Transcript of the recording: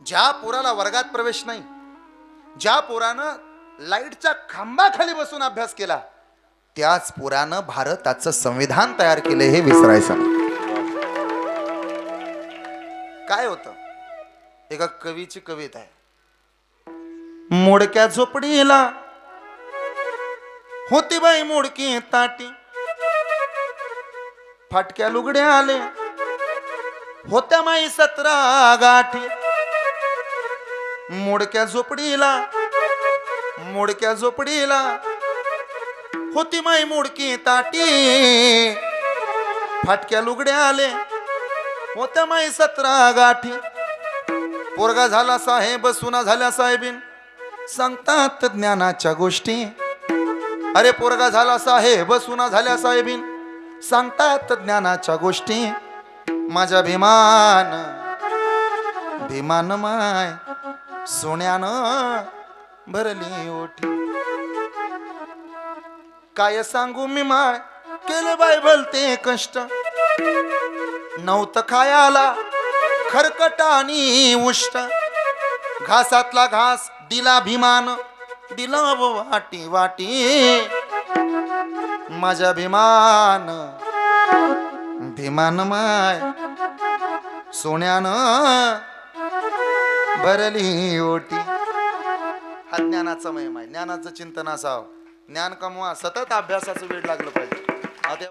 ज्या पोराला वर्गात प्रवेश नाही, ज्या पोरानं लाईटच्या खांबाखाली बसून अभ्यास केला, त्याच पोरानं भारताचं संविधान तयार केलं हे विसरायचं नाही. काय होतं, एका कवीची कविता आहे. मोडक्या झोपडीला होती बाई मोडकी ताटी, फाटक्या लुगड्या आले होत्या माई 17 गाठी. मोडक्या झोपडीला होती माई मोडकी ताटी, फाटक्या लुगड्या आले होत्या माई 17 गाठी. पोरगा झाला साहेब, सुना झाल्या साहेबीन, सांगतात ज्ञानाच्या गोष्टी. अरे पोरगा झाला साहेब, सुना झाल्या साहेबीन, सांगतात ज्ञानाच्या गोष्टी. माझ्या भीमान माय सोन्यानं भरली ओठी. काय सांगू मी माय, केलं बाय भलते कष्ट, नव्हतं खायाला खरकट आणि उष्ट. घासातला घास दिला भीमान, दिला वाटी वाटी. माझ्या भीमान माय सोन्यानं भरली ओटी. हा ज्ञानाचा महिमा आहे. ज्ञानाचं चिंतन असावं, ज्ञान कमवा, सतत अभ्यासाचं वेळ लागलं पाहिजे.